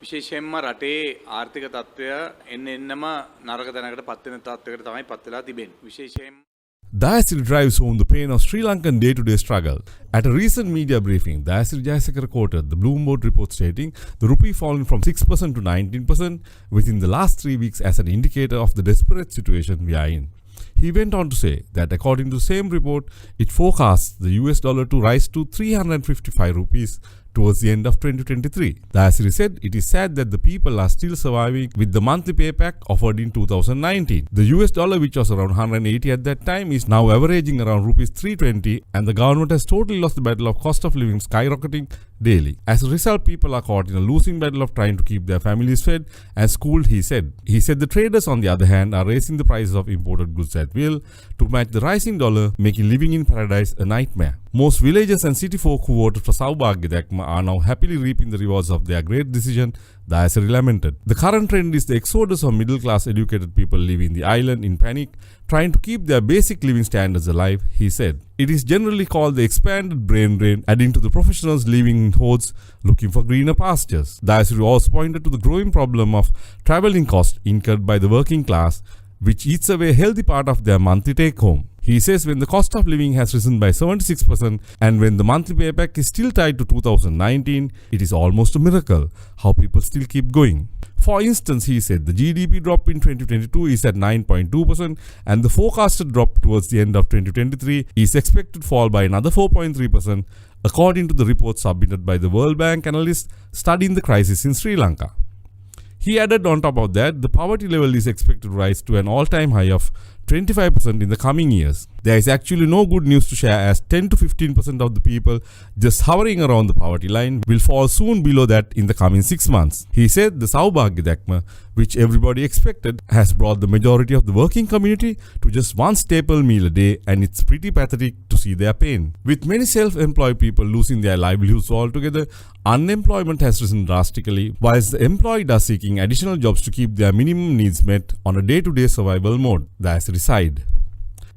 විශේෂයෙන්ම රටේ ආර්ථික තත්ත්වය එන්නම නරක තැනකට පත් වෙන තත්ත්වයකට තමයි පත් වෙලා තිබෙන්නේ. විශේෂයෙන් Dayasiri drives home the pain of Sri Lankan day-to-day struggle. At a recent media briefing, Dayasiri quoted the Bloomberg report stating the rupee fallen from 6% to 19% within the last 3 weeks as an indicator of the desperate situation we are in. He went on to say that according to the same report, it forecasts the US dollar to rise to 355 rupees towards the end of 2023. Dayasiri said it is sad that the people are still surviving with the monthly pay pack offered in 2019. The US dollar, which was around 180 at that time, is now averaging around rupees 320, and the government has totally lost the battle of cost of living skyrocketing daily. As a result, people are caught in a losing battle of trying to keep their families fed and schooled, he said. He said the traders, on the other hand, are raising the prices of imported goods at will to match the rising dollar, making living in paradise a nightmare. Most villagers and city folk who voted for Saubhagya are now happily reaping the rewards of their great decision, Dayasiri lamented. The current trend is the exodus of middle-class educated people leaving the island in panic, trying to keep their basic living standards alive, he said. It is generally called the expanded brain drain, adding to the professionals leaving in hordes looking for greener pastures. Dayasiri also pointed to the growing problem of travelling costs incurred by the working class, which eats away a healthy part of their monthly take-home. He says when the cost of living has risen by 76% and when the monthly payback is still tied to 2019, it is almost a miracle how people still keep going. For instance, he said the GDP drop in 2022 is at 9.2% and the forecasted drop towards the end of 2023 is expected to fall by another 4.3% according to the report submitted by the World Bank analysts studying the crisis in Sri Lanka. He added on top of that, the poverty level is expected to rise to an all-time high of 25% in the coming years. There is actually no good news to share as 10 to 15% of the people just hovering around the poverty line will fall soon below that in the coming 6 months. He said the Saubhagya, which everybody expected, has brought the majority of the working community to just one staple meal a day, and it's pretty pathetic to see their pain. With many self-employed people losing their livelihoods altogether, unemployment has risen drastically, whilst the employed are seeking additional jobs to keep their minimum needs met on a day-to-day survival mode. Dayasiri sighed.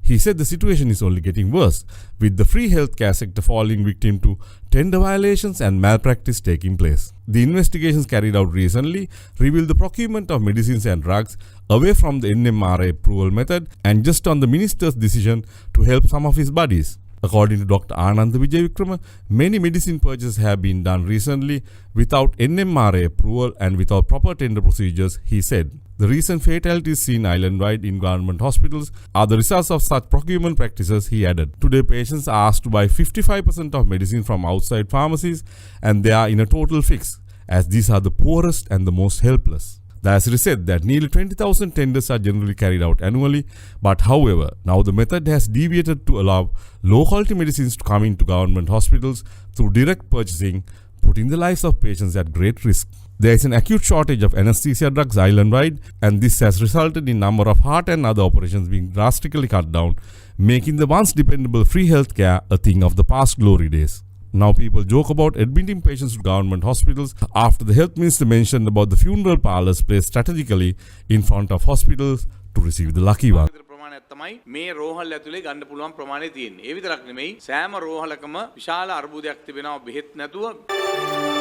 He said the situation is only getting worse, with the free healthcare sector falling victim to tender violations and malpractice taking place. The investigations carried out recently revealed the procurement of medicines and drugs away from the NMRA approval method and just on the minister's decision to help some of his buddies. According to Dr. Anand Vijayavikrama, many medicine purchases have been done recently without NMRA approval and without proper tender procedures, he said. The recent fatalities seen island-wide in government hospitals are the results of such procurement practices, he added. Today, patients are asked to buy 55% of medicine from outside pharmacies and they are in a total fix, as these are the poorest and the most helpless. Dayasiri said that nearly 20,000 tenders are generally carried out annually, but however, now the method has deviated to allow low-quality medicines to come into government hospitals through direct purchasing, putting the lives of patients at great risk. There is an acute shortage of anesthesia drugs island-wide, and this has resulted in number of heart and other operations being drastically cut down, making the once dependable free healthcare a thing of the past glory days. Now people joke about admitting patients to government hospitals after the health minister mentioned about the funeral parlors placed strategically in front of hospitals to receive the lucky one. තමයි මේ රෝහල් ඇතුලේ ගන්න පුළුවන් ප්‍රමාණය තියෙන්නේ. ඒ විතරක් නෙමෙයි සෑම රෝහලකම විශාල අර්බුදයක් තිබෙනවා බෙහෙත් නැතුව